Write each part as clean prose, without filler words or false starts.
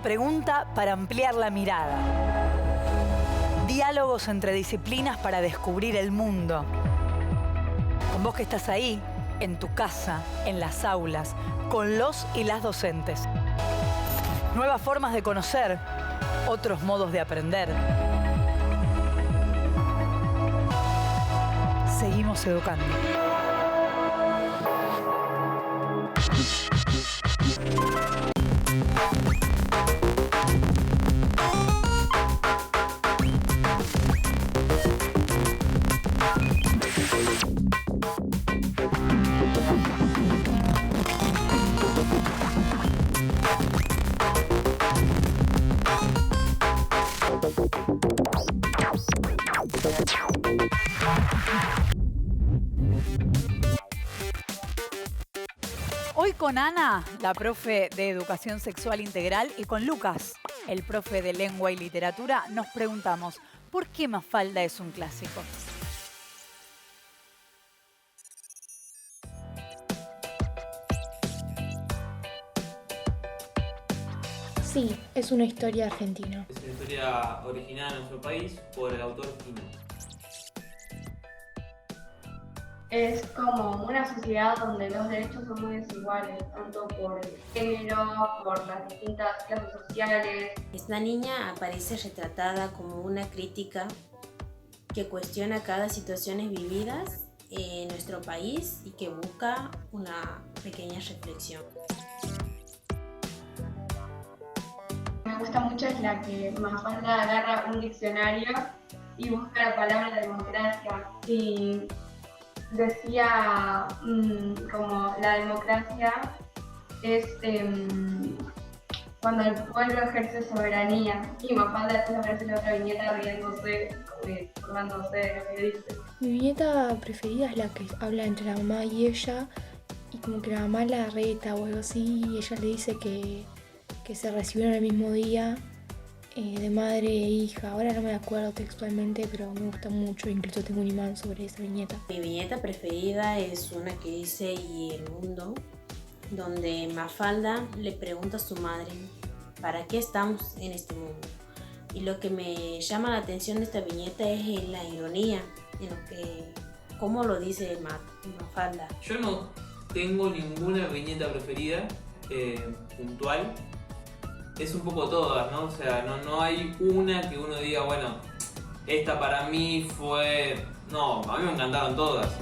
pregunta para ampliar la mirada. Diálogos entre disciplinas para descubrir el mundo. Con vos que estás ahí, en tu casa, en las aulas, con los y las docentes. Nuevas formas de conocer, otros modos de aprender. Seguimos educando. Hoy con Ana, la profe de Educación Sexual Integral, y con Lucas, el profe de Lengua y Literatura, nos preguntamos, ¿por qué Mafalda es un clásico? Sí, es una historia argentina. Es una historia originada en nuestro país por el autor Quino. Es como una sociedad donde los derechos son muy desiguales, tanto por el género, por las distintas clases sociales. Esta niña aparece retratada como una crítica que cuestiona cada situación vividas en nuestro país y que busca una pequeña reflexión. Me gusta mucho es la que Mafalda agarra un diccionario y busca la palabra democracia y decía como la democracia es cuando el pueblo ejerce soberanía, y Mafalda después aparece en la otra viñeta riéndose, burlándose de lo que dice. Mi viñeta preferida es la que habla entre la mamá y ella, y como que la mamá la reta o algo así, y ella le dice que se recibieron el mismo día, de madre e hija. Ahora no me acuerdo textualmente, pero me gusta mucho, incluso tengo un imán sobre esa viñeta. Mi viñeta preferida es una que dice "Y el mundo", donde Mafalda le pregunta a su madre ¿para qué estamos en este mundo? Y lo que me llama la atención de esta viñeta es la ironía en lo que, cómo lo dice Mafalda. Yo no tengo ninguna viñeta preferida puntual. Es un poco todas, ¿no? O sea, no hay una que uno diga, bueno, esta para mí fue... No, a mí me encantaron todas.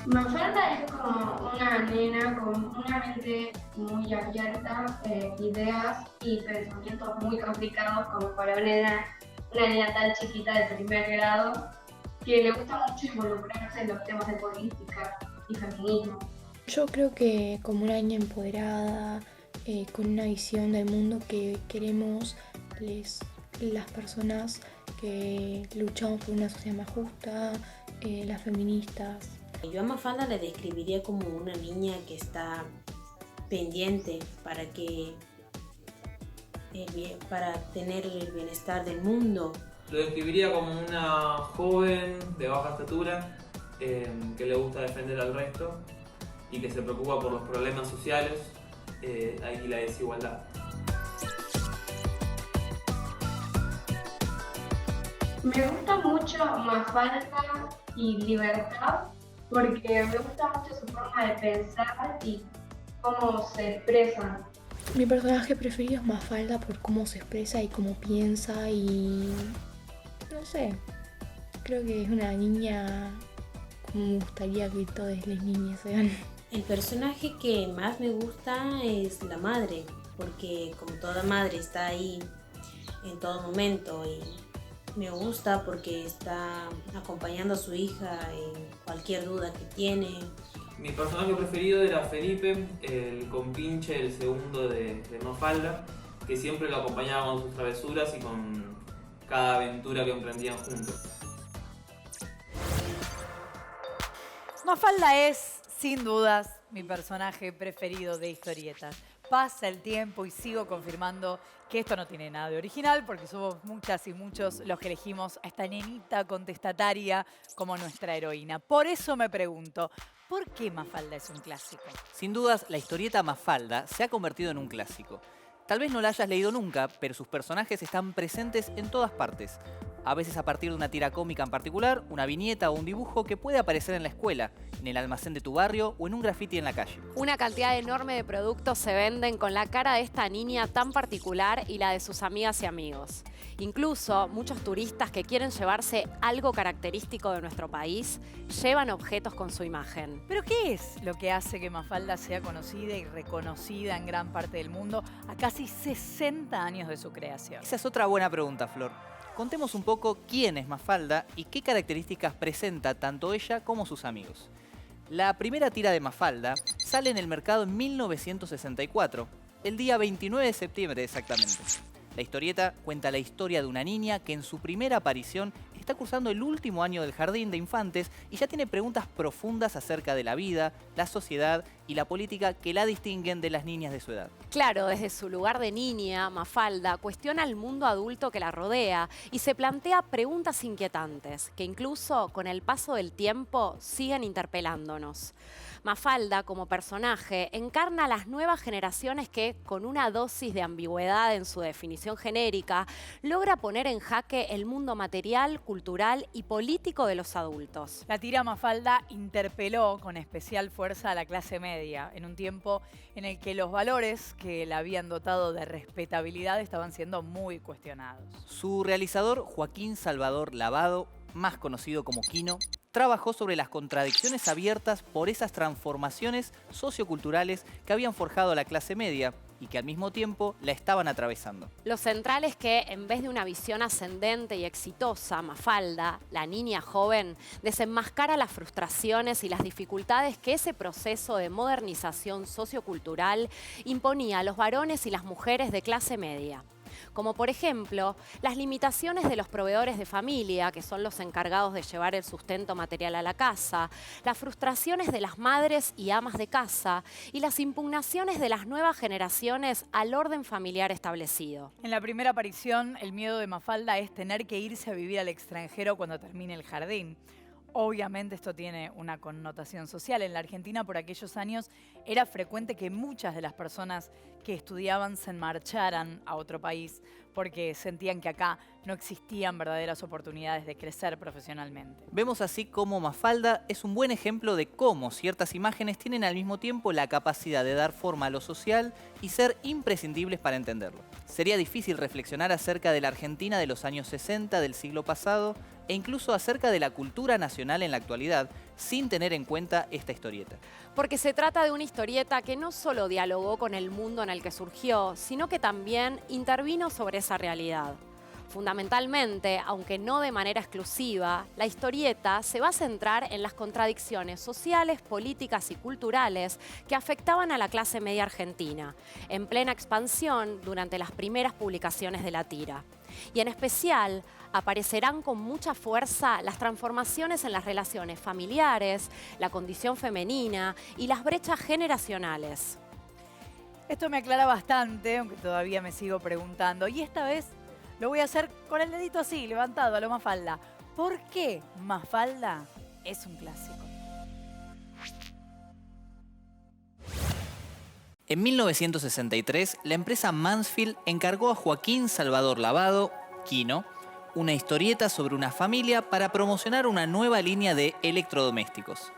Mafalda es como una nena con una mente muy abierta, ideas y pensamientos muy complicados como para una nena tan chiquita de primer grado que le gusta mucho involucrarse en los temas de política y feminismo. Yo creo que como una niña empoderada, con una visión del mundo que queremos las personas que luchamos por una sociedad más justa, las feministas. Yo a Mafalda la describiría como una niña que está pendiente para tener el bienestar del mundo. Lo describiría como una joven de baja estatura que le gusta defender al resto y que se preocupa por los problemas sociales y la desigualdad. Me gusta mucho Mafalda y Libertad porque me gusta mucho su forma de pensar y cómo se expresan. Mi personaje preferido es Mafalda por cómo se expresa y cómo piensa y... no sé, creo que es una niña como me gustaría que todas las niñas sean. El personaje que más me gusta es la madre, porque como toda madre está ahí en todo momento y me gusta porque está acompañando a su hija en cualquier duda que tiene. Mi personaje preferido era Felipe, el compinche, el segundo de Mafalda, que siempre lo acompañaba con sus travesuras y con cada aventura que emprendían juntos. Mafalda es, sin dudas, mi personaje preferido de historietas. Pasa el tiempo y sigo confirmando que esto no tiene nada de original porque somos muchas y muchos los que elegimos a esta nenita contestataria como nuestra heroína. Por eso me pregunto, ¿por qué Mafalda es un clásico? Sin dudas, la historieta Mafalda se ha convertido en un clásico. Tal vez no la hayas leído nunca, pero sus personajes están presentes en todas partes. A veces a partir de una tira cómica en particular, una viñeta o un dibujo que puede aparecer en la escuela, en el almacén de tu barrio o en un graffiti en la calle. Una cantidad enorme de productos se venden con la cara de esta niña tan particular y la de sus amigas y amigos. Incluso muchos turistas que quieren llevarse algo característico de nuestro país llevan objetos con su imagen. ¿Pero qué es lo que hace que Mafalda sea conocida y reconocida en gran parte del mundo a casi 60 años de su creación? Esa es otra buena pregunta, Flor. Contemos un poco quién es Mafalda y qué características presenta tanto ella como sus amigos. La primera tira de Mafalda sale en el mercado en 1964, el día 29 de septiembre exactamente. La historieta cuenta la historia de una niña que en su primera aparición está cursando el último año del jardín de infantes y ya tiene preguntas profundas acerca de la vida, la sociedad y la política que la distinguen de las niñas de su edad. Claro, desde su lugar de niña, Mafalda cuestiona el mundo adulto que la rodea y se plantea preguntas inquietantes que incluso con el paso del tiempo siguen interpelándonos. Mafalda, como personaje, encarna a las nuevas generaciones que, con una dosis de ambigüedad en su definición genérica, logra poner en jaque el mundo material, cultural y político de los adultos. La tira Mafalda interpeló con especial fuerza a la clase media en un tiempo en el que los valores que la habían dotado de respetabilidad estaban siendo muy cuestionados. Su realizador, Joaquín Salvador Lavado, más conocido como Quino, trabajó sobre las contradicciones abiertas por esas transformaciones socioculturales que habían forjado a la clase media y que al mismo tiempo la estaban atravesando. Lo central es que, en vez de una visión ascendente y exitosa, Mafalda, la niña joven, desenmascara las frustraciones y las dificultades que ese proceso de modernización sociocultural imponía a los varones y las mujeres de clase media. Como por ejemplo, las limitaciones de los proveedores de familia, que son los encargados de llevar el sustento material a la casa, las frustraciones de las madres y amas de casa y las impugnaciones de las nuevas generaciones al orden familiar establecido. En la primera aparición, el miedo de Mafalda es tener que irse a vivir al extranjero cuando termine el jardín. Obviamente esto tiene una connotación social. En la Argentina por aquellos años era frecuente que muchas de las personas que estudiaban se marcharan a otro país porque sentían que acá no existían verdaderas oportunidades de crecer profesionalmente. Vemos así cómo Mafalda es un buen ejemplo de cómo ciertas imágenes tienen al mismo tiempo la capacidad de dar forma a lo social y ser imprescindibles para entenderlo. Sería difícil reflexionar acerca de la Argentina de los años 60 del siglo pasado e incluso acerca de la cultura nacional en la actualidad, sin tener en cuenta esta historieta. Porque se trata de una historieta que no solo dialogó con el mundo en el que surgió, sino que también intervino sobre esa realidad. Fundamentalmente, aunque no de manera exclusiva, la historieta se va a centrar en las contradicciones sociales, políticas y culturales que afectaban a la clase media argentina, en plena expansión durante las primeras publicaciones de la tira. Y en especial, aparecerán con mucha fuerza las transformaciones en las relaciones familiares, la condición femenina y las brechas generacionales. Esto me aclara bastante, aunque todavía me sigo preguntando. Y esta vez lo voy a hacer con el dedito así, levantado a lo Mafalda. ¿Por qué Mafalda es un clásico? En 1963, la empresa Mansfield encargó a Joaquín Salvador Lavado, Quino, una historieta sobre una familia para promocionar una nueva línea de electrodomésticos.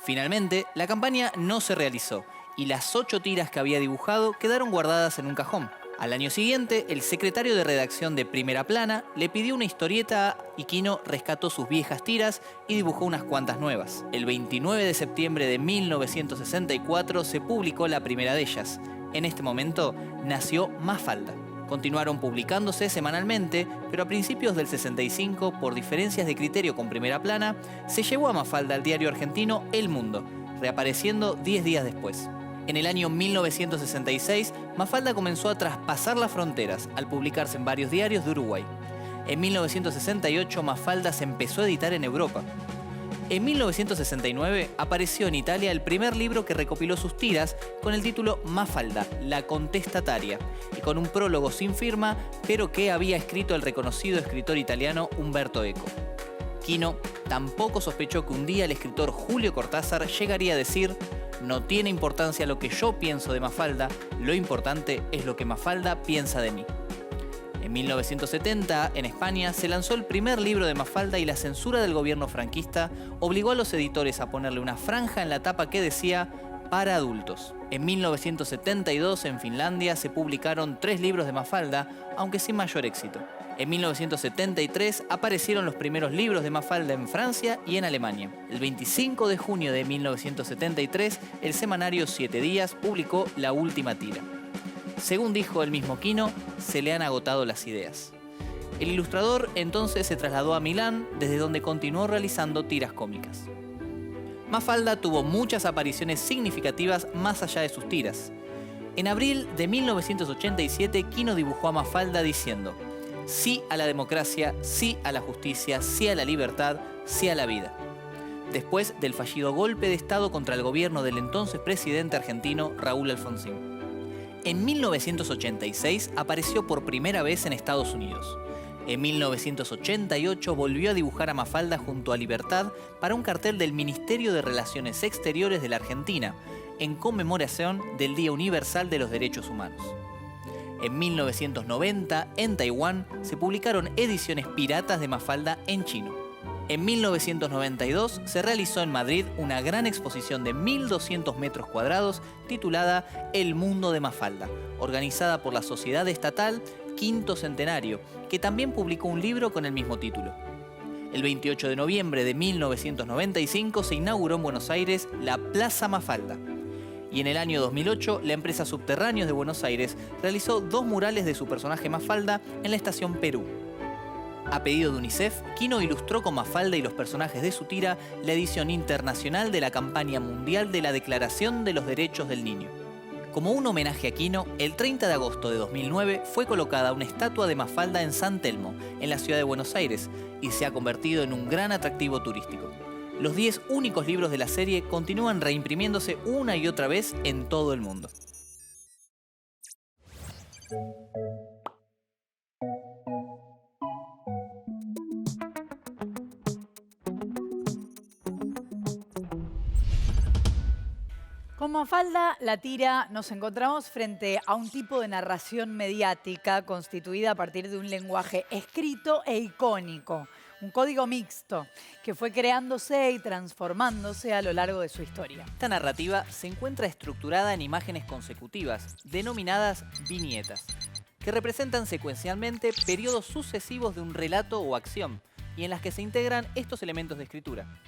Finalmente, la campaña no se realizó y las 8 tiras que había dibujado quedaron guardadas en un cajón. Al año siguiente, el secretario de redacción de Primera Plana le pidió una historieta y Quino rescató sus viejas tiras y dibujó unas cuantas nuevas. El 29 de septiembre de 1964 se publicó la primera de ellas. En este momento nació Mafalda. Continuaron publicándose semanalmente, pero a principios del 65, por diferencias de criterio con Primera Plana, se llevó a Mafalda al diario argentino El Mundo, reapareciendo 10 días después. En el año 1966, Mafalda comenzó a traspasar las fronteras al publicarse en varios diarios de Uruguay. En 1968, Mafalda se empezó a editar en Europa. En 1969 apareció en Italia el primer libro que recopiló sus tiras con el título Mafalda, la contestataria, y con un prólogo sin firma, pero que había escrito el reconocido escritor italiano Umberto Eco. Quino tampoco sospechó que un día el escritor Julio Cortázar llegaría a decir: no tiene importancia lo que yo pienso de Mafalda, lo importante es lo que Mafalda piensa de mí. En 1970, en España, se lanzó el primer libro de Mafalda y la censura del gobierno franquista obligó a los editores a ponerle una franja en la tapa que decía «para adultos». En 1972, en Finlandia, se publicaron 3 libros de Mafalda, aunque sin mayor éxito. En 1973 aparecieron los primeros libros de Mafalda en Francia y en Alemania. El 25 de junio de 1973, el semanario 7 Días publicó la última tira. Según dijo el mismo Quino, se le han agotado las ideas. El ilustrador entonces se trasladó a Milán, desde donde continuó realizando tiras cómicas. Mafalda tuvo muchas apariciones significativas más allá de sus tiras. En abril de 1987, Quino dibujó a Mafalda diciendo: sí a la democracia, sí a la justicia, sí a la libertad, sí a la vida. Después del fallido golpe de Estado contra el gobierno del entonces presidente argentino Raúl Alfonsín. En 1986 apareció por primera vez en Estados Unidos. En 1988 volvió a dibujar a Mafalda junto a Libertad para un cartel del Ministerio de Relaciones Exteriores de la Argentina, en conmemoración del Día Universal de los Derechos Humanos. En 1990, en Taiwán, se publicaron ediciones piratas de Mafalda en chino. En 1992 se realizó en Madrid una gran exposición de 1.200 metros cuadrados titulada El Mundo de Mafalda, organizada por la Sociedad Estatal Quinto Centenario, que también publicó un libro con el mismo título. El 28 de noviembre de 1995 se inauguró en Buenos Aires la Plaza Mafalda. Y en el año 2008, la empresa Subterráneos de Buenos Aires realizó 2 murales de su personaje Mafalda en la estación Perú. A pedido de UNICEF, Quino ilustró con Mafalda y los personajes de su tira la edición internacional de la campaña mundial de la Declaración de los Derechos del Niño. Como un homenaje a Quino, el 30 de agosto de 2009 fue colocada una estatua de Mafalda en San Telmo, en la ciudad de Buenos Aires, y se ha convertido en un gran atractivo turístico. Los 10 únicos libros de la serie continúan reimprimiéndose una y otra vez en todo el mundo. Con Mafalda, la tira, nos encontramos frente a un tipo de narración mediática constituida a partir de un lenguaje escrito e icónico, un código mixto que fue creándose y transformándose a lo largo de su historia. Esta narrativa se encuentra estructurada en imágenes consecutivas, denominadas viñetas, que representan secuencialmente periodos sucesivos de un relato o acción, y en las que se integran estos elementos de escritura.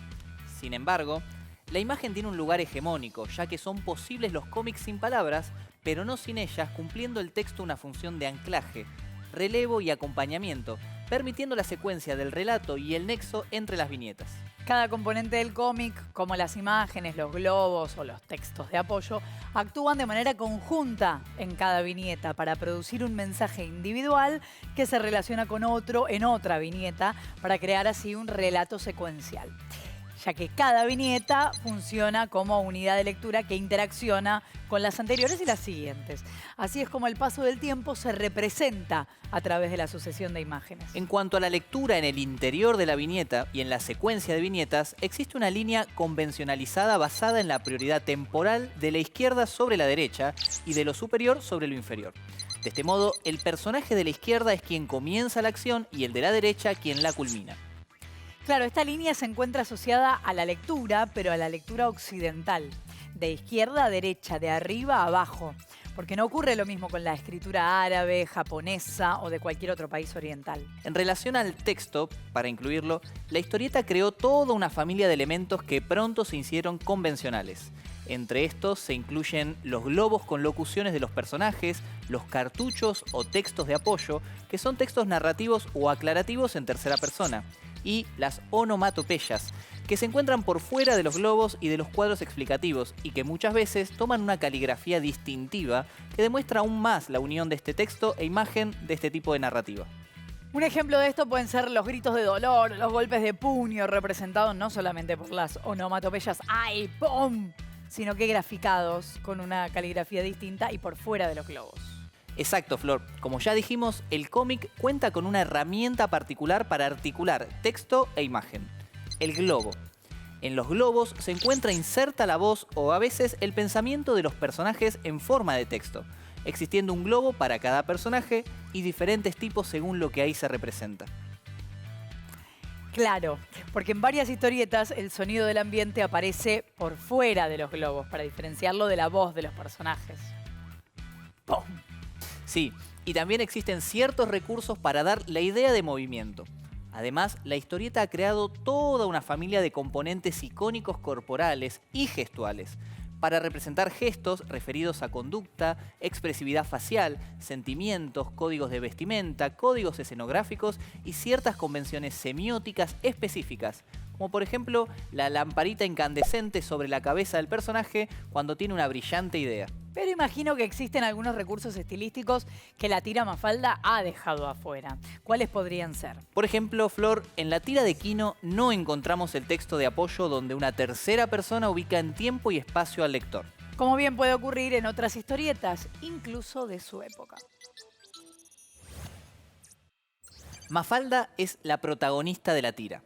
Sin embargo, la imagen tiene un lugar hegemónico, ya que son posibles los cómics sin palabras, pero no sin ellas, cumpliendo el texto una función de anclaje, relevo y acompañamiento, permitiendo la secuencia del relato y el nexo entre las viñetas. Cada componente del cómic, como las imágenes, los globos o los textos de apoyo, actúan de manera conjunta en cada viñeta para producir un mensaje individual que se relaciona con otro en otra viñeta para crear así un relato secuencial, ya que cada viñeta funciona como unidad de lectura que interacciona con las anteriores y las siguientes. Así es como el paso del tiempo se representa a través de la sucesión de imágenes. En cuanto a la lectura en el interior de la viñeta y en la secuencia de viñetas, existe una línea convencionalizada basada en la prioridad temporal de la izquierda sobre la derecha y de lo superior sobre lo inferior. De este modo, el personaje de la izquierda es quien comienza la acción y el de la derecha quien la culmina. Claro, esta línea se encuentra asociada a la lectura, pero a la lectura occidental, de izquierda a derecha, de arriba a abajo, porque no ocurre lo mismo con la escritura árabe, japonesa o de cualquier otro país oriental. En relación al texto, para incluirlo, la historieta creó toda una familia de elementos que pronto se hicieron convencionales. Entre estos se incluyen los globos con locuciones de los personajes, los cartuchos o textos de apoyo, que son textos narrativos o aclarativos en tercera persona, y las onomatopeyas, que se encuentran por fuera de los globos y de los cuadros explicativos y que muchas veces toman una caligrafía distintiva que demuestra aún más la unión de este texto e imagen de este tipo de narrativa. Un ejemplo de esto pueden ser los gritos de dolor, los golpes de puño, representados no solamente por las onomatopeyas ¡ay, pum!, sino que graficados con una caligrafía distinta y por fuera de los globos. Exacto, Flor. Como ya dijimos, el cómic cuenta con una herramienta particular para articular texto e imagen: el globo. En los globos se encuentra inserta la voz o a veces el pensamiento de los personajes en forma de texto, existiendo un globo para cada personaje y diferentes tipos según lo que ahí se representa. Claro, porque en varias historietas el sonido del ambiente aparece por fuera de los globos para diferenciarlo de la voz de los personajes. ¡Pum! Sí, y también existen ciertos recursos para dar la idea de movimiento. Además, la historieta ha creado toda una familia de componentes icónicos corporales y gestuales para representar gestos referidos a conducta, expresividad facial, sentimientos, códigos de vestimenta, códigos escenográficos y ciertas convenciones semióticas específicas, como por ejemplo la lamparita incandescente sobre la cabeza del personaje cuando tiene una brillante idea. Pero imagino que existen algunos recursos estilísticos que la tira Mafalda ha dejado afuera. ¿Cuáles podrían ser? Por ejemplo, Flor, en la tira de Quino no encontramos el texto de apoyo donde una tercera persona ubica en tiempo y espacio al lector. Como bien puede ocurrir en otras historietas, incluso de su época. Mafalda es la protagonista de la tira.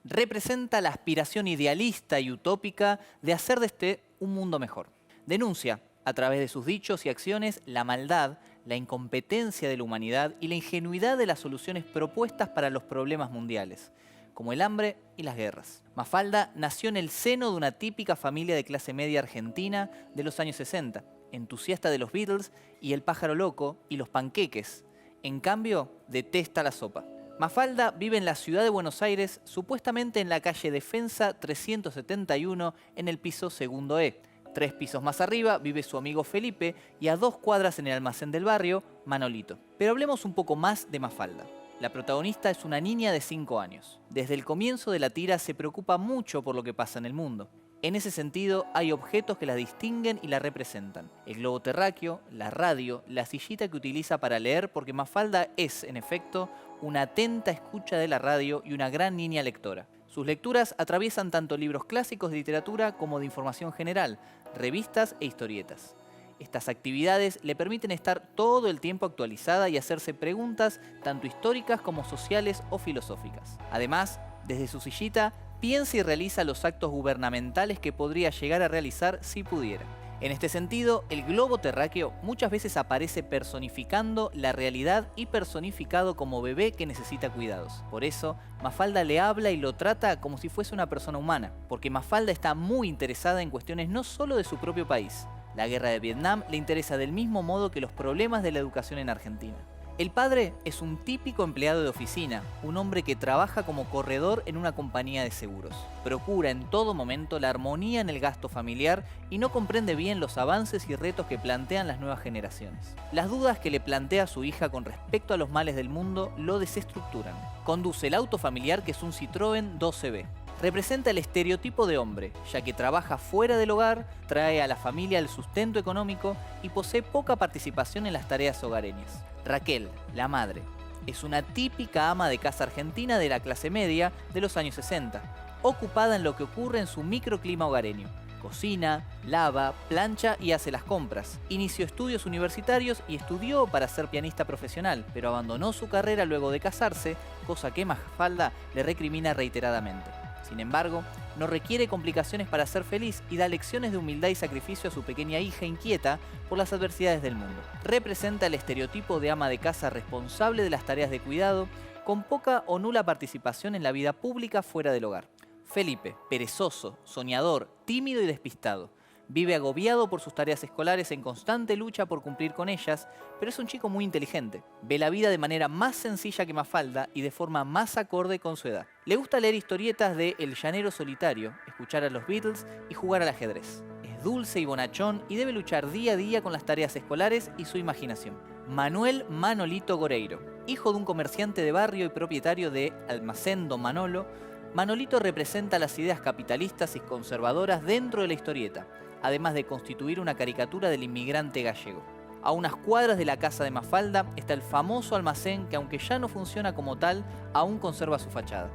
Representa la aspiración idealista y utópica de hacer de este un mundo mejor. Denuncia, a través de sus dichos y acciones, la maldad, la incompetencia de la humanidad y la ingenuidad de las soluciones propuestas para los problemas mundiales, como el hambre y las guerras. Mafalda nació en el seno de una típica familia de clase media argentina de los años 60, entusiasta de los Beatles y el pájaro loco y los panqueques. En cambio, detesta la sopa. Mafalda vive en la ciudad de Buenos Aires, supuestamente en la calle Defensa 371, en el piso segundo E. 3 pisos más arriba vive su amigo Felipe y a 2 cuadras en el almacén del barrio, Manolito. Pero hablemos un poco más de Mafalda. La protagonista es una niña de 5 años. Desde el comienzo de la tira se preocupa mucho por lo que pasa en el mundo. En ese sentido, hay objetos que la distinguen y la representan. El globo terráqueo, la radio, la sillita que utiliza para leer, porque Mafalda es, en efecto, una atenta escucha de la radio y una gran niña lectora. Sus lecturas atraviesan tanto libros clásicos de literatura como de información general, revistas e historietas. Estas actividades le permiten estar todo el tiempo actualizada y hacerse preguntas tanto históricas como sociales o filosóficas. Además, desde su sillita, piensa y realiza los actos gubernamentales que podría llegar a realizar si pudiera. En este sentido, el globo terráqueo muchas veces aparece personificando la realidad y personificado como bebé que necesita cuidados. Por eso, Mafalda le habla y lo trata como si fuese una persona humana, porque Mafalda está muy interesada en cuestiones no solo de su propio país. La guerra de Vietnam le interesa del mismo modo que los problemas de la educación en Argentina. El padre es un típico empleado de oficina, un hombre que trabaja como corredor en una compañía de seguros. Procura en todo momento la armonía en el gasto familiar y no comprende bien los avances y retos que plantean las nuevas generaciones. Las dudas que le plantea su hija con respecto a los males del mundo lo desestructuran. Conduce el auto familiar, que es un Citroën 12B. Representa el estereotipo de hombre, ya que trabaja fuera del hogar, trae a la familia el sustento económico y posee poca participación en las tareas hogareñas. Raquel, la madre, es una típica ama de casa argentina de la clase media de los años 60, ocupada en lo que ocurre en su microclima hogareño. Cocina, lava, plancha y hace las compras. Inició estudios universitarios y estudió para ser pianista profesional, pero abandonó su carrera luego de casarse, cosa que Mafalda le recrimina reiteradamente. Sin embargo, no requiere complicaciones para ser feliz y da lecciones de humildad y sacrificio a su pequeña hija inquieta por las adversidades del mundo. Representa el estereotipo de ama de casa responsable de las tareas de cuidado, con poca o nula participación en la vida pública fuera del hogar. Felipe, perezoso, soñador, tímido y despistado. Vive agobiado por sus tareas escolares en constante lucha por cumplir con ellas, pero es un chico muy inteligente. Ve la vida de manera más sencilla que Mafalda y de forma más acorde con su edad. Le gusta leer historietas de El llanero solitario, escuchar a los Beatles y jugar al ajedrez. Es dulce y bonachón y debe luchar día a día con las tareas escolares y su imaginación. Manuel Manolito Goreiro, hijo de un comerciante de barrio y propietario de Almacén Don Manolo, Manolito representa las ideas capitalistas y conservadoras dentro de la historieta, además de constituir una caricatura del inmigrante gallego. A unas cuadras de la casa de Mafalda está el famoso almacén que, aunque ya no funciona como tal, aún conserva su fachada.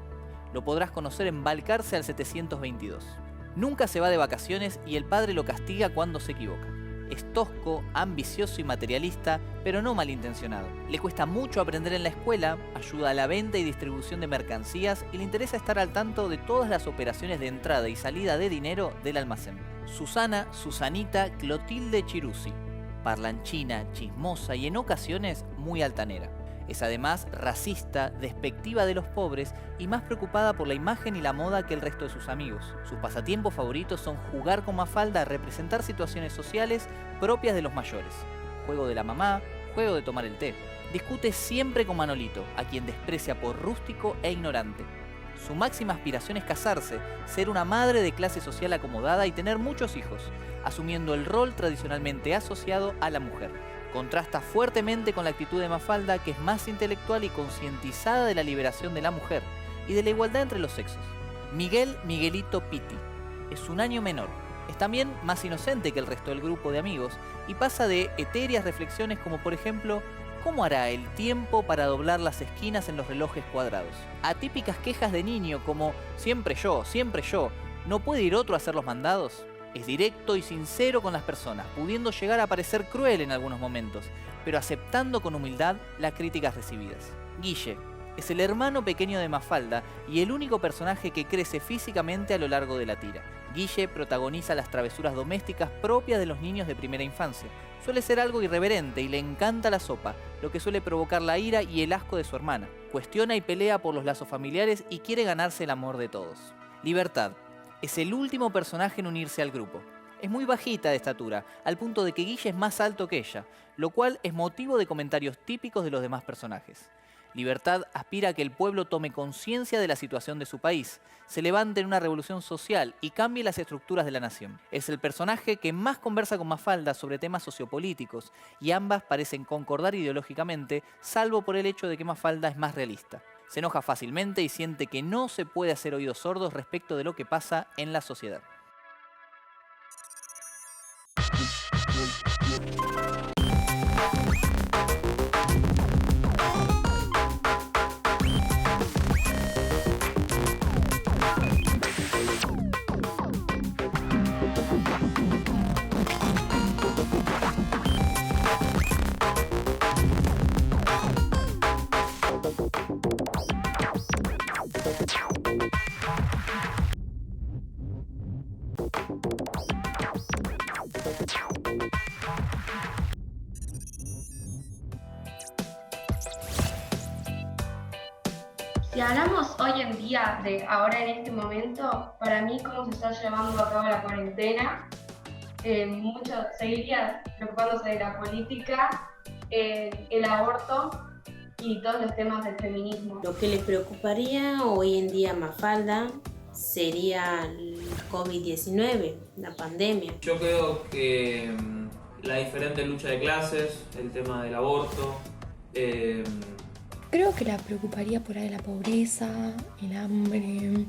Lo podrás conocer en Balcarce al 722. Nunca se va de vacaciones y el padre lo castiga cuando se equivoca. Es tosco, ambicioso y materialista, pero no malintencionado. Le cuesta mucho aprender en la escuela, ayuda a la venta y distribución de mercancías y le interesa estar al tanto de todas las operaciones de entrada y salida de dinero del almacén. Susana, Susanita Clotilde Chiruzzi. Parlanchina, chismosa y en ocasiones muy altanera. Es además racista, despectiva de los pobres y más preocupada por la imagen y la moda que el resto de sus amigos. Sus pasatiempos favoritos son jugar con Mafalda a representar situaciones sociales propias de los mayores. Juego de la mamá, juego de tomar el té. Discute siempre con Manolito, a quien desprecia por rústico e ignorante. Su máxima aspiración es casarse, ser una madre de clase social acomodada y tener muchos hijos, asumiendo el rol tradicionalmente asociado a la mujer. Contrasta fuertemente con la actitud de Mafalda, que es más intelectual y concientizada de la liberación de la mujer y de la igualdad entre los sexos. Miguel Miguelito Pitti es un año menor, es también más inocente que el resto del grupo de amigos y pasa de etéreas reflexiones como por ejemplo, ¿cómo hará el tiempo para doblar las esquinas en los relojes cuadrados? A típicas quejas de niño como siempre yo, ¿no puede ir otro a hacer los mandados? Es directo y sincero con las personas, pudiendo llegar a parecer cruel en algunos momentos, pero aceptando con humildad las críticas recibidas. Guille es el hermano pequeño de Mafalda y el único personaje que crece físicamente a lo largo de la tira. Guille protagoniza las travesuras domésticas propias de los niños de primera infancia. Suele ser algo irreverente y le encanta la sopa, lo que suele provocar la ira y el asco de su hermana. Cuestiona y pelea por los lazos familiares y quiere ganarse el amor de todos. Libertad es el último personaje en unirse al grupo. Es muy bajita de estatura, al punto de que Guille es más alto que ella, lo cual es motivo de comentarios típicos de los demás personajes. Libertad aspira a que el pueblo tome conciencia de la situación de su país, se levante en una revolución social y cambie las estructuras de la nación. Es el personaje que más conversa con Mafalda sobre temas sociopolíticos y ambas parecen concordar ideológicamente, salvo por el hecho de que Mafalda es más realista. Se enoja fácilmente y siente que no se puede hacer oídos sordos respecto de lo que pasa en la sociedad. Si hablamos hoy en día, de ahora en este momento, para mí cómo se está llevando a cabo la cuarentena, mucho seguiría preocupándose de la política, el aborto y todos los temas del feminismo. Lo que le preocuparía hoy en día a Mafalda sería el COVID-19, la pandemia. Yo creo que la diferente lucha de clases, el tema del aborto, Creo que la preocuparía por ahí la pobreza, el hambre,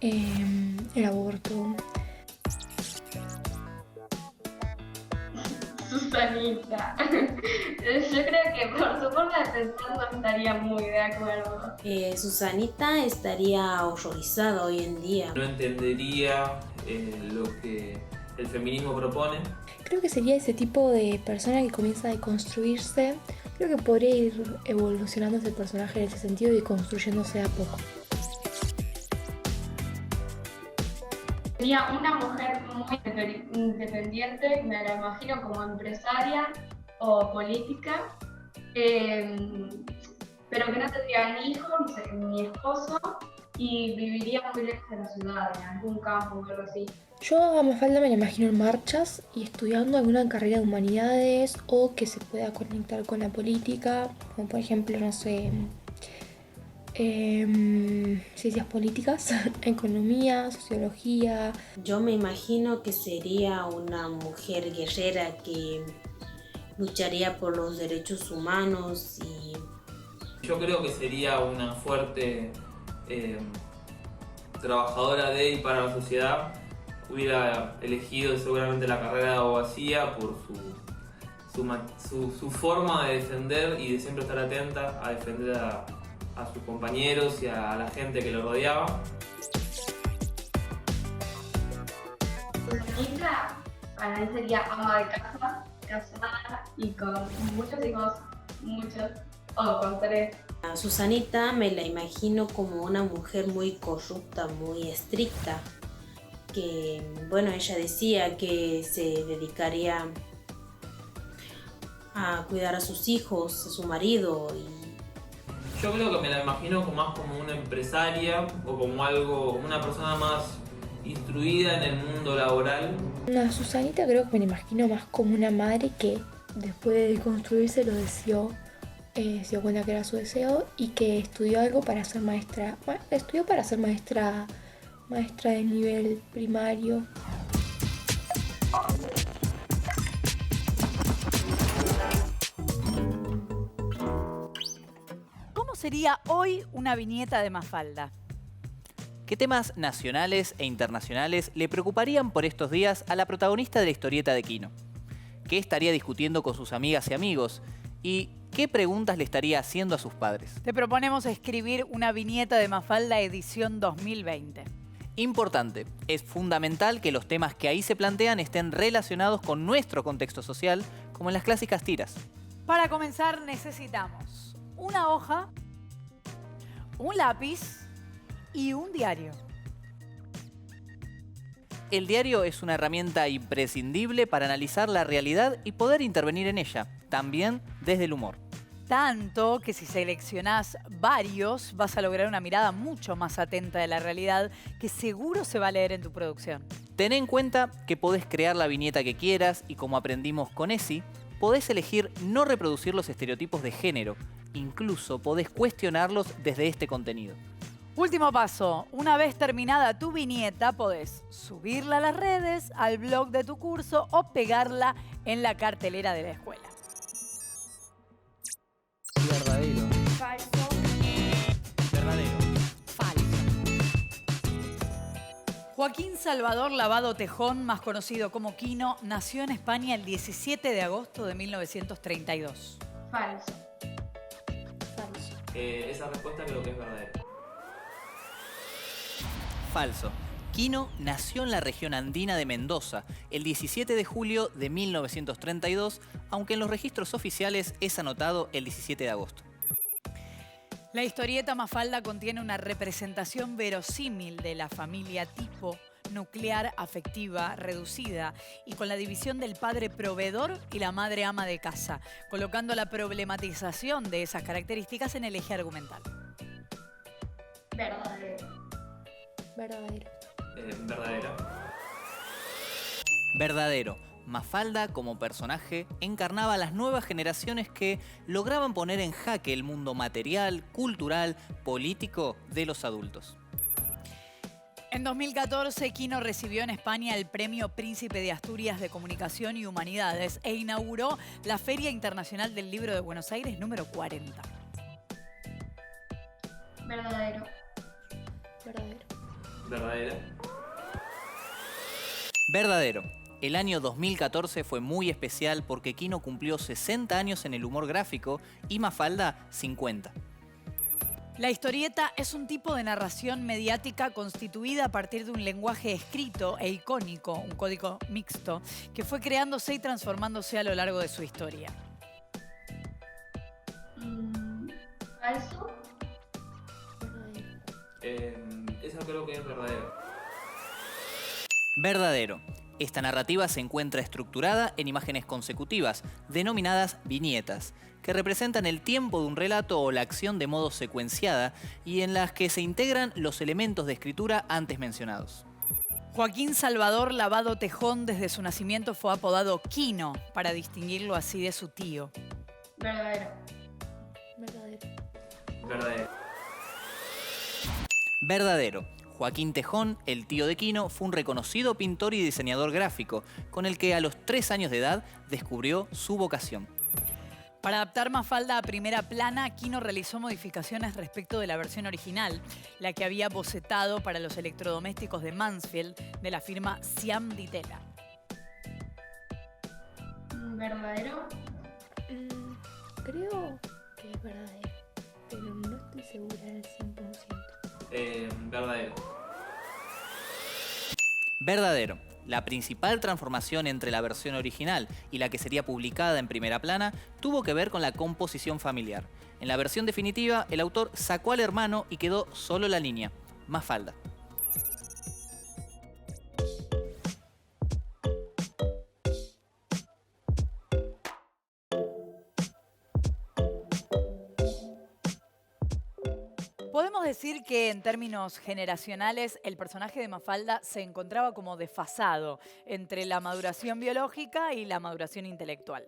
el aborto. Susanita. Yo creo que por su forma de pensar no estaría muy de acuerdo. Susanita estaría horrorizada hoy en día. no entendería lo que el feminismo propone. Creo que sería ese tipo de persona que comienza a deconstruirse. Creo que podría ir evolucionando ese personaje en ese sentido y construyéndose a poco. Sería una mujer muy independiente, me la imagino como empresaria o política, pero que no tendría ni hijos ni esposo y viviría muy lejos de la ciudad, en algún campo o algo así. Yo a Mafalda me la imagino en marchas y estudiando alguna carrera de humanidades o que se pueda conectar con la política, como por ejemplo, no sé, ciencias políticas, economía, sociología. Yo me imagino que sería una mujer guerrera que lucharía por los derechos humanos y... Yo creo que sería una fuerte trabajadora de y para la sociedad. Hubiera elegido seguramente la carrera de abogacía por su su forma de defender y de siempre estar atenta a defender a sus compañeros y a la gente que lo rodeaba. Susana para mí sería ama de casa, casada y con muchos hijos, o con 3. A Susanita me la imagino como una mujer muy corrupta, muy estricta, que bueno, ella decía que se dedicaría a cuidar a sus hijos, a su marido. Yo creo que me la imagino más como una empresaria o como una persona más instruida en el mundo laboral. A Susanita creo que me la imagino más como una madre que después de construirse lo deseó, se dio cuenta que era su deseo y que estudió algo para ser maestra. Bueno, estudió para ser maestra de nivel primario. ¿Cómo sería hoy una viñeta de Mafalda? ¿Qué temas nacionales e internacionales le preocuparían por estos días a la protagonista de la historieta de Quino? ¿Qué estaría discutiendo con sus amigas y amigos? ¿Y qué preguntas le estaría haciendo a sus padres? Te proponemos escribir una viñeta de Mafalda edición 2020. Importante, es fundamental que los temas que ahí se plantean estén relacionados con nuestro contexto social, como en las clásicas tiras. Para comenzar necesitamos una hoja, un lápiz y un diario. El diario es una herramienta imprescindible para analizar la realidad y poder intervenir en ella, también desde el humor. Tanto que si seleccionás varios vas a lograr una mirada mucho más atenta de la realidad que seguro se va a leer en tu producción. Ten en cuenta que podés crear la viñeta que quieras y como aprendimos con Esi, podés elegir no reproducir los estereotipos de género. Incluso podés cuestionarlos desde este contenido. Último paso, una vez terminada tu viñeta podés subirla a las redes, al blog de tu curso o pegarla en la cartelera de la escuela. Verdadero. Falso. Verdadero. Falso. Joaquín Salvador Lavado Tejón, más conocido como Quino, nació en España el 17 de agosto de 1932. Falso. Falso. Esa respuesta creo que es verdadera. Falso. Quino nació en la región andina de Mendoza el 17 de julio de 1932, aunque en los registros oficiales es anotado el 17 de agosto. La historieta Mafalda contiene una representación verosímil de la familia tipo nuclear afectiva reducida y con la división del padre proveedor y la madre ama de casa, colocando la problematización de esas características en el eje argumental. Verdadero. Verdadero. Verdadera. Verdadero. Mafalda, como personaje, encarnaba a las nuevas generaciones que lograban poner en jaque el mundo material, cultural, político de los adultos. En 2014, Quino recibió en España el Premio Príncipe de Asturias de Comunicación y Humanidades e inauguró la Feria Internacional del Libro de Buenos Aires número 40. Verdadero. Verdadero. Verdadera. Verdadero. El año 2014 fue muy especial porque Quino cumplió 60 años en el humor gráfico y Mafalda 50. La historieta es un tipo de narración mediática constituida a partir de un lenguaje escrito e icónico, un código mixto, que fue creándose y transformándose a lo largo de su historia. Falso. Verdadero. Esa creo que es verdadera. Verdadero. Esta narrativa se encuentra estructurada en imágenes consecutivas, denominadas viñetas, que representan el tiempo de un relato o la acción de modo secuenciada y en las que se integran los elementos de escritura antes mencionados. Joaquín Salvador Lavado Tejón desde su nacimiento fue apodado Quino, para distinguirlo así de su tío. Verdadero. Verdadero. Verdadera. Verdadero. Joaquín Tejón, el tío de Quino, fue un reconocido pintor y diseñador gráfico, con el que a los 3 años de edad descubrió su vocación. Para adaptar Mafalda a primera plana, Quino realizó modificaciones respecto de la versión original, la que había bocetado para los electrodomésticos de Mansfield, de la firma Siam Di Tela. verdadero. Creo que es verdadero, pero no estoy segura al 100%. Verdadero. Verdadero. La principal transformación entre la versión original y la que sería publicada en primera plana tuvo que ver con la composición familiar. En la versión definitiva, el autor sacó al hermano y quedó solo la niña, Mafalda. Podemos decir que en términos generacionales el personaje de Mafalda se encontraba como desfasado entre la maduración biológica y la maduración intelectual.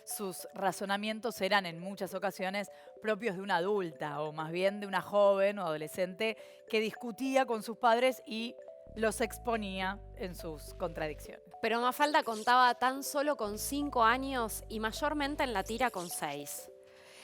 Sus razonamientos eran en muchas ocasiones propios de una adulta o más bien de una joven o adolescente que discutía con sus padres y los exponía en sus contradicciones. Pero Mafalda contaba tan solo con 5 años y mayormente en la tira con 6.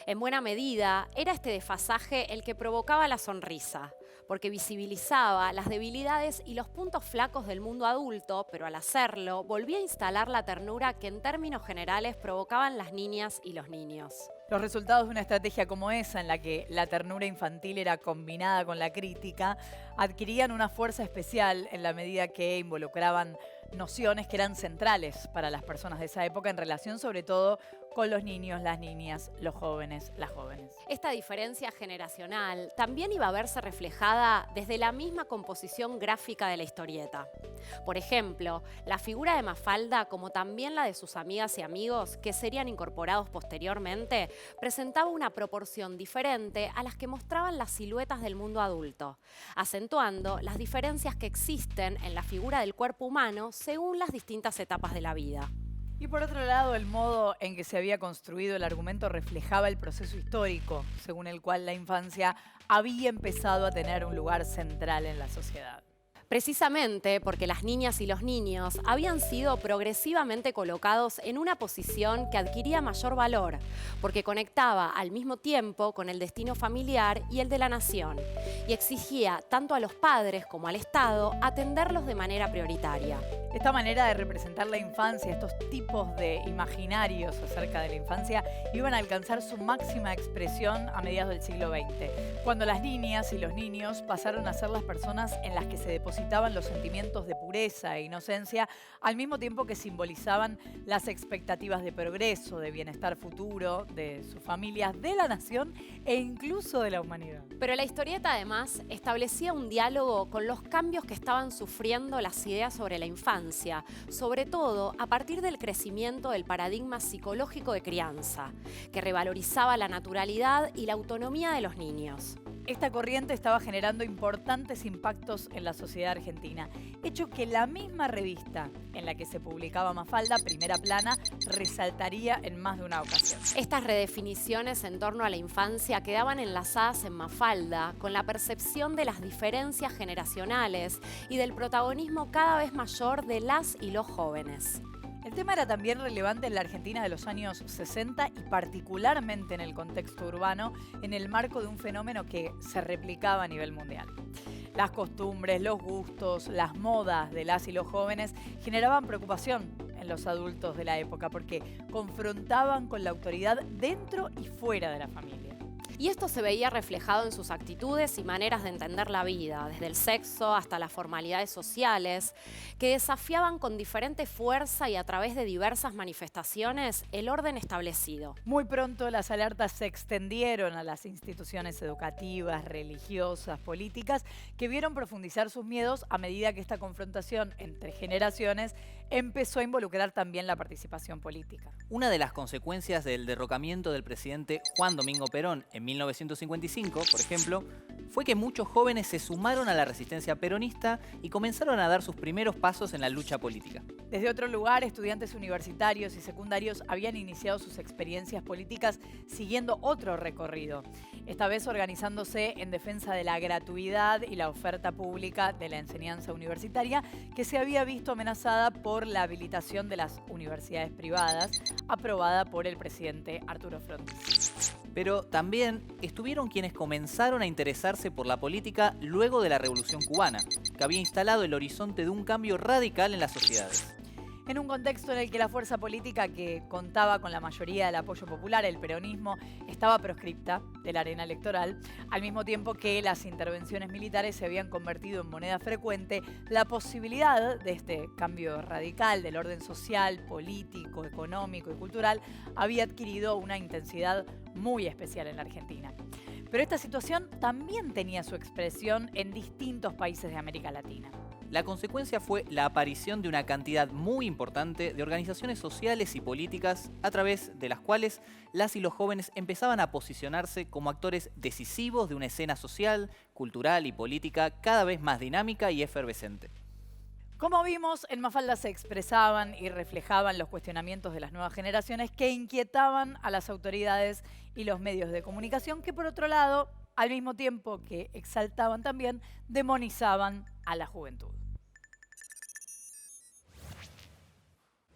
En buena medida, era este desfasaje el que provocaba la sonrisa, porque visibilizaba las debilidades y los puntos flacos del mundo adulto, pero al hacerlo, volvía a instalar la ternura que en términos generales provocaban las niñas y los niños. Los resultados de una estrategia como esa, en la que la ternura infantil era combinada con la crítica, adquirían una fuerza especial en la medida que involucraban nociones que eran centrales para las personas de esa época en relación sobre todo con los niños, las niñas, los jóvenes, las jóvenes. Esta diferencia generacional también iba a verse reflejada desde la misma composición gráfica de la historieta. Por ejemplo, la figura de Mafalda, como también la de sus amigas y amigos, que serían incorporados posteriormente, presentaba una proporción diferente a las que mostraban las siluetas del mundo adulto, acentuando las diferencias que existen en la figura del cuerpo humano según las distintas etapas de la vida. Y por otro lado, el modo en que se había construido el argumento reflejaba el proceso histórico, según el cual la infancia había empezado a tener un lugar central en la sociedad. Precisamente porque las niñas y los niños habían sido progresivamente colocados en una posición que adquiría mayor valor, porque conectaba al mismo tiempo con el destino familiar y el de la nación, y exigía tanto a los padres como al Estado atenderlos de manera prioritaria. Esta manera de representar la infancia, estos tipos de imaginarios acerca de la infancia, iban a alcanzar su máxima expresión a mediados del siglo XX, cuando las niñas y los niños pasaron a ser las personas en las que se depositaban los sentimientos de pureza e inocencia, al mismo tiempo que simbolizaban las expectativas de progreso, de bienestar futuro, de sus familias, de la nación e incluso de la humanidad. Pero la historieta además establecía un diálogo con los cambios que estaban sufriendo las ideas sobre la infancia, sobre todo a partir del crecimiento del paradigma psicológico de crianza, que revalorizaba la naturalidad y la autonomía de los niños. Esta corriente estaba generando importantes impactos en la sociedad argentina, hecho que la misma revista en la que se publicaba Mafalda, Primera Plana, resaltaría en más de una ocasión. Estas redefiniciones en torno a la infancia quedaban enlazadas en Mafalda con la percepción de las diferencias generacionales y del protagonismo cada vez mayor de las y los jóvenes. El tema era también relevante en la Argentina de los años 60 y particularmente en el contexto urbano, en el marco de un fenómeno que se replicaba a nivel mundial. Las costumbres, los gustos, las modas de las y los jóvenes generaban preocupación en los adultos de la época porque confrontaban con la autoridad dentro y fuera de la familia. Y esto se veía reflejado en sus actitudes y maneras de entender la vida, desde el sexo hasta las formalidades sociales, que desafiaban con diferente fuerza y a través de diversas manifestaciones el orden establecido. Muy pronto las alertas se extendieron a las instituciones educativas, religiosas, políticas, que vieron profundizar sus miedos a medida que esta confrontación entre generaciones empezó a involucrar también la participación política. Una de las consecuencias del derrocamiento del presidente Juan Domingo Perón en 1955, por ejemplo, fue que muchos jóvenes se sumaron a la resistencia peronista y comenzaron a dar sus primeros pasos en la lucha política. Desde otro lugar, estudiantes universitarios y secundarios habían iniciado sus experiencias políticas siguiendo otro recorrido, esta vez organizándose en defensa de la gratuidad y la oferta pública de la enseñanza universitaria, que se había visto amenazada por la habilitación de las universidades privadas, aprobada por el presidente Arturo Frondizi. Pero también estuvieron quienes comenzaron a interesarse por la política luego de la Revolución Cubana, que había instalado el horizonte de un cambio radical en las sociedades. en un contexto en el que la fuerza política que contaba con la mayoría del apoyo popular, el peronismo, estaba proscripta de la arena electoral, al mismo tiempo que las intervenciones militares se habían convertido en moneda frecuente, la posibilidad de este cambio radical del orden social, político, económico y cultural había adquirido una intensidad muy especial en la Argentina. Pero esta situación también tenía su expresión en distintos países de América Latina. La consecuencia fue la aparición de una cantidad muy importante de organizaciones sociales y políticas a través de las cuales las y los jóvenes empezaban a posicionarse como actores decisivos de una escena social, cultural y política cada vez más dinámica y efervescente. Como vimos, en Mafalda se expresaban y reflejaban los cuestionamientos de las nuevas generaciones que inquietaban a las autoridades y los medios de comunicación, que por otro lado, al mismo tiempo que exaltaban también, demonizaban a la juventud.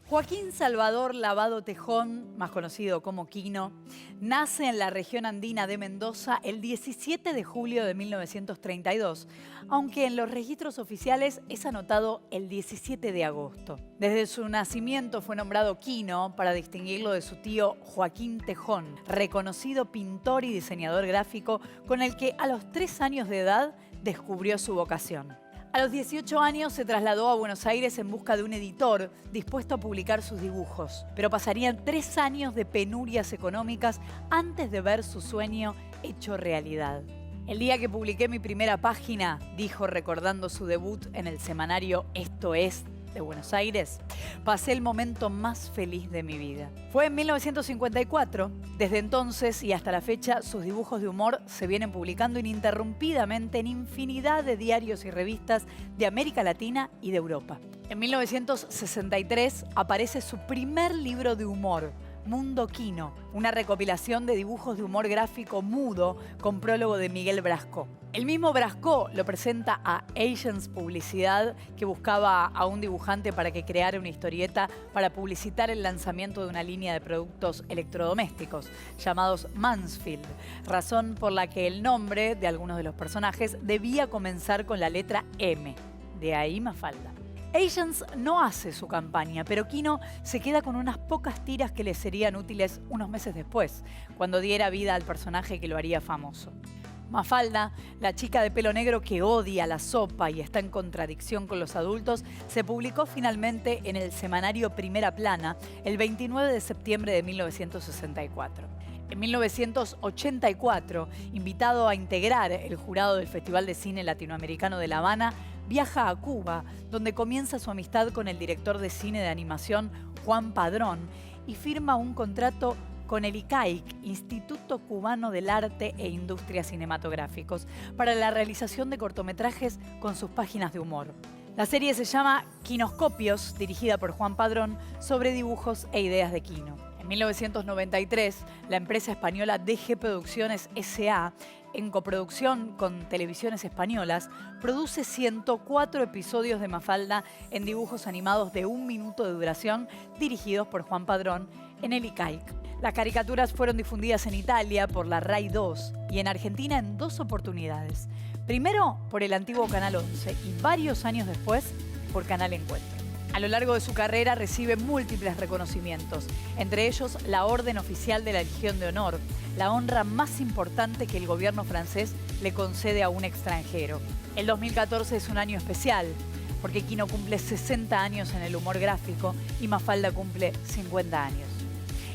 Joaquín Salvador Lavado Tejón, más conocido como Quino, nace en la región andina de Mendoza el 17 de julio de 1932, aunque en los registros oficiales es anotado el 17 de agosto. Desde su nacimiento fue nombrado Quino para distinguirlo de su tío Joaquín Tejón, reconocido pintor y diseñador gráfico con el que a los 3 años de edad descubrió su vocación. A los 18 años se trasladó a Buenos Aires en busca de un editor dispuesto a publicar sus dibujos, pero pasarían 3 años de penurias económicas antes de ver su sueño hecho realidad. El día que publiqué mi primera página, dijo recordando su debut en el semanario Esto Es de Buenos Aires, pasé el momento más feliz de mi vida. Fue en 1954. Desde entonces y hasta la fecha, sus dibujos de humor se vienen publicando ininterrumpidamente en infinidad de diarios y revistas de América Latina y de Europa. En 1963 aparece su primer libro de humor, Mundo Quino, una recopilación de dibujos de humor gráfico mudo con prólogo de Miguel Brasco. El mismo Brasco lo presenta a Agents Publicidad, que buscaba a un dibujante para que creara una historieta para publicitar el lanzamiento de una línea de productos electrodomésticos llamados Mansfield, razón por la que el nombre de algunos de los personajes debía comenzar con la letra M, de ahí Mafalda. Agents no hace su campaña, pero Quino se queda con unas pocas tiras que le serían útiles unos meses después, cuando diera vida al personaje que lo haría famoso. Mafalda, la chica de pelo negro que odia la sopa y está en contradicción con los adultos, se publicó finalmente en el semanario Primera Plana el 29 de septiembre de 1964. En 1984, invitado a integrar el jurado del Festival de Cine Latinoamericano de La Habana, viaja a Cuba, donde comienza su amistad con el director de cine de animación Juan Padrón y firma un contrato con el ICAIC, Instituto Cubano del Arte e Industrias Cinematográficos, para la realización de cortometrajes con sus páginas de humor. La serie se llama Quinoscopios, dirigida por Juan Padrón, sobre dibujos e ideas de Quino. En 1993, la empresa española DG Producciones S.A., en coproducción con Televisiones Españolas, produce 104 episodios de Mafalda en dibujos animados de 1 minuto de duración, dirigidos por Juan Padrón en el ICAIC. Las caricaturas fueron difundidas en Italia por la RAI 2 y en Argentina en 2 oportunidades. Primero por el antiguo Canal 11 y varios años después por Canal Encuentro. A lo largo de su carrera recibe múltiples reconocimientos, entre ellos la Orden Oficial de la Legión de Honor, la honra más importante que el gobierno francés le concede a un extranjero. El 2014 es un año especial, porque Quino cumple 60 años en el humor gráfico y Mafalda cumple 50 años.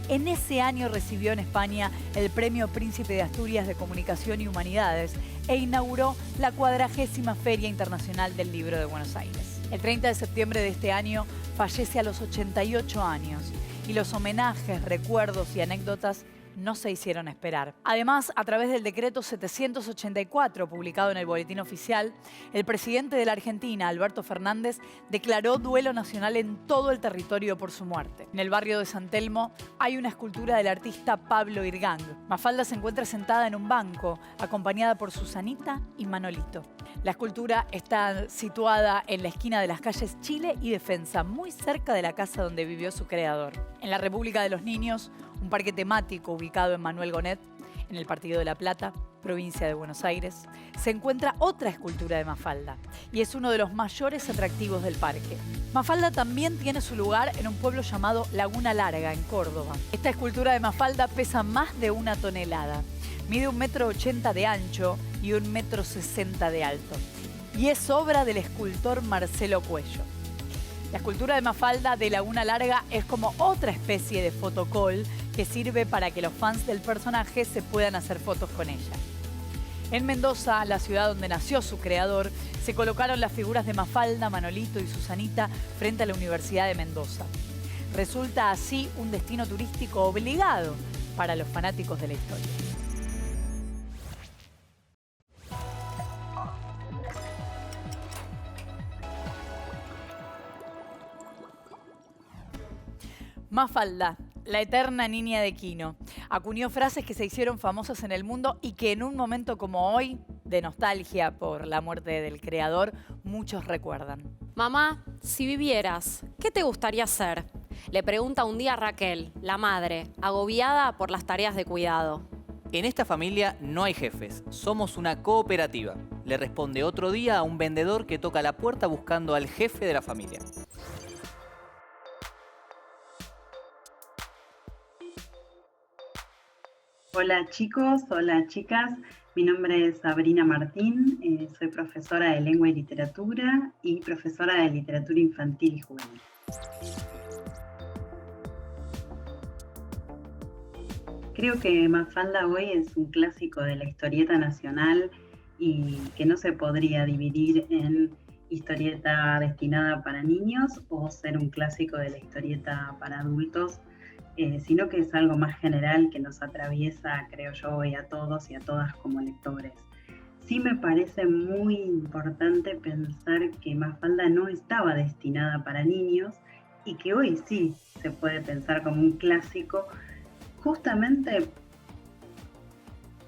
En ese año recibió en España el Premio Príncipe de Asturias de Comunicación y Humanidades e inauguró la 40ª Feria Internacional del Libro de Buenos Aires. El 30 de septiembre de este año fallece a los 88 años y los homenajes, recuerdos y anécdotas no se hicieron esperar. Además, a través del decreto 784, publicado en el Boletín Oficial, el presidente de la Argentina, Alberto Fernández, declaró duelo nacional en todo el territorio por su muerte. En el barrio de San Telmo hay una escultura del artista Pablo Irgang. Mafalda se encuentra sentada en un banco, acompañada por Susanita y Manolito. La escultura está situada en la esquina de las calles Chile y Defensa, muy cerca de la casa donde vivió su creador. En la República de los Niños, un parque temático ubicado en Manuel Gonet, en el Partido de La Plata, provincia de Buenos Aires, se encuentra otra escultura de Mafalda y es uno de los mayores atractivos del parque. Mafalda también tiene su lugar en un pueblo llamado Laguna Larga, en Córdoba. Esta escultura de Mafalda pesa más de 1 tonelada, mide 1,80 m de ancho y 1,60 m de alto y es obra del escultor Marcelo Cuello. La escultura de Mafalda de Laguna Larga es como otra especie de fotocall que sirve para que los fans del personaje se puedan hacer fotos con ella. En Mendoza, la ciudad donde nació su creador, se colocaron las figuras de Mafalda, Manolito y Susanita frente a la Universidad de Mendoza. Resulta así un destino turístico obligado para los fanáticos de la historia. Mafalda, la eterna niña de Quino, acuñó frases que se hicieron famosas en el mundo y que en un momento como hoy, de nostalgia por la muerte del creador, muchos recuerdan. Mamá, si vivieras, ¿qué te gustaría hacer? Le pregunta un día a Raquel, la madre, agobiada por las tareas de cuidado. En esta familia no hay jefes, somos una cooperativa. Le responde otro día a un vendedor que toca la puerta buscando al jefe de la familia. Hola chicos, hola chicas, mi nombre es Sabrina Martín, soy profesora de lengua y literatura y profesora de literatura infantil y juvenil. Creo que Mafalda hoy es un clásico de la historieta nacional y que no se podría dividir en historieta destinada para niños o ser un clásico de la historieta para adultos, sino que es algo más general que nos atraviesa, creo yo, hoy a todos y a todas como lectores. Sí me parece muy importante pensar que Mafalda no estaba destinada para niños y que hoy sí se puede pensar como un clásico, justamente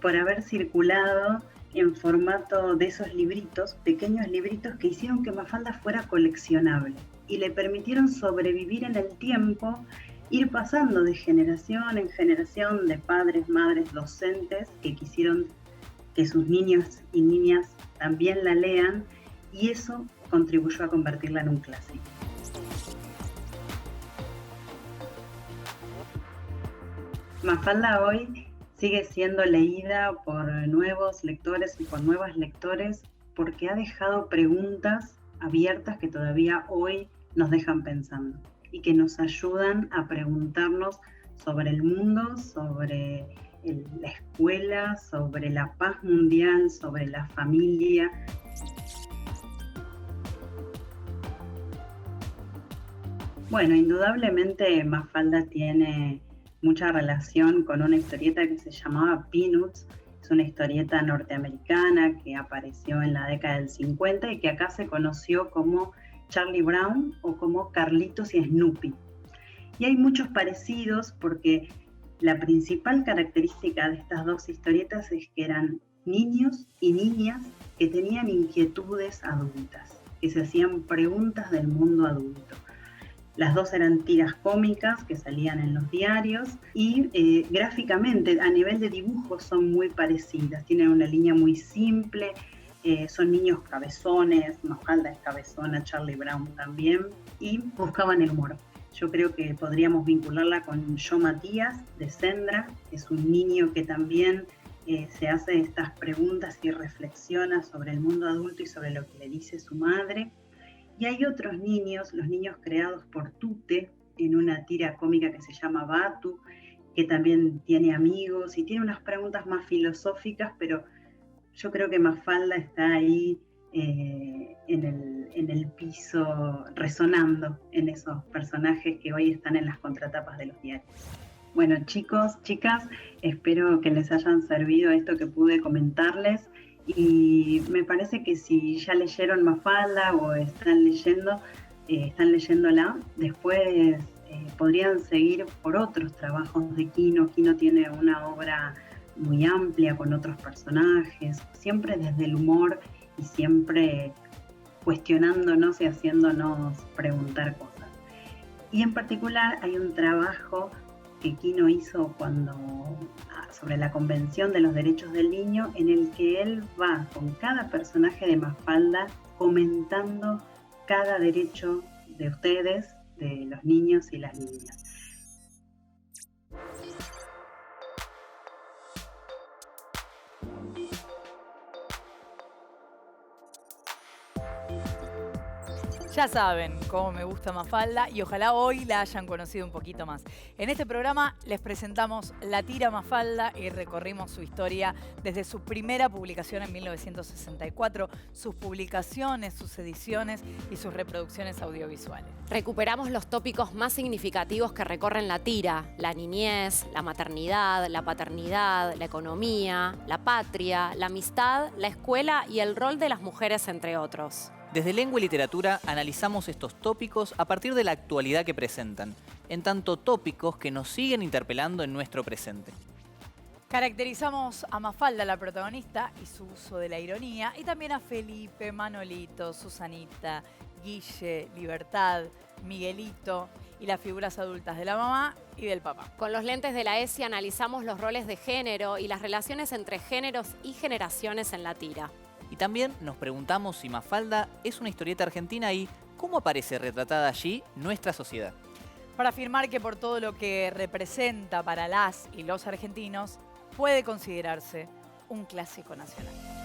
por haber circulado en formato de esos libritos, pequeños libritos que hicieron que Mafalda fuera coleccionable y le permitieron sobrevivir en el tiempo, ir pasando de generación en generación de padres, madres, docentes que quisieron que sus niños y niñas también la lean y eso contribuyó a convertirla en un clásico. Mafalda hoy sigue siendo leída por nuevos lectores y por nuevas lectores porque ha dejado preguntas abiertas que todavía hoy nos dejan pensando y que nos ayudan a preguntarnos sobre el mundo, sobre la escuela, sobre la paz mundial, sobre la familia. Bueno, indudablemente Mafalda tiene mucha relación con una historieta que se llamaba Peanuts. Es una historieta norteamericana que apareció en la década del 50 y que acá se conoció como Charlie Brown o como Carlitos y Snoopy. Y hay muchos parecidos porque la principal característica de estas dos historietas es que eran niños y niñas que tenían inquietudes adultas, que se hacían preguntas del mundo adulto. Las dos eran tiras cómicas que salían en los diarios y gráficamente, a nivel de dibujos, son muy parecidas. Tienen una línea muy simple, son niños cabezones, Mafalda es cabezona, Charlie Brown también, y buscaban el humor. Yo creo que podríamos vincularla con Yo Matías, de Sendra, que es un niño que también se hace estas preguntas y reflexiona sobre el mundo adulto y sobre lo que le dice su madre. Y hay otros niños, los niños creados por Tute, en una tira cómica que se llama Batu, que también tiene amigos y tiene unas preguntas más filosóficas, pero yo creo que Mafalda está ahí en el piso, resonando en esos personajes que hoy están en las contratapas de los diarios. Bueno, chicos, chicas, espero que les hayan servido esto que pude comentarles. Y me parece que si ya leyeron Mafalda o están leyéndola, después podrían seguir por otros trabajos de Quino. Quino tiene una obra muy amplia con otros personajes, siempre desde el humor y siempre cuestionándonos y haciéndonos preguntar cosas. Y en particular hay un trabajo que Quino hizo cuando sobre la Convención de los Derechos del Niño, en el que él va con cada personaje de Mafalda comentando cada derecho de ustedes, de los niños y las niñas. Ya saben cómo me gusta Mafalda y ojalá hoy la hayan conocido un poquito más. En este programa les presentamos La Tira Mafalda y recorrimos su historia desde su primera publicación en 1964, sus publicaciones, sus ediciones y sus reproducciones audiovisuales. Recuperamos los tópicos más significativos que recorren la tira: la niñez, la maternidad, la paternidad, la economía, la patria, la amistad, la escuela y el rol de las mujeres, entre otros. Desde Lengua y Literatura analizamos estos tópicos a partir de la actualidad que presentan, en tanto tópicos que nos siguen interpelando en nuestro presente. Caracterizamos a Mafalda, la protagonista, y su uso de la ironía, y también a Felipe, Manolito, Susanita, Guille, Libertad, Miguelito y las figuras adultas de la mamá y del papá. Con los lentes de la ESI analizamos los roles de género y las relaciones entre géneros y generaciones en la tira. Y también nos preguntamos si Mafalda es una historieta argentina y cómo aparece retratada allí nuestra sociedad. Para afirmar que por todo lo que representa para las y los argentinos, puede considerarse un clásico nacional.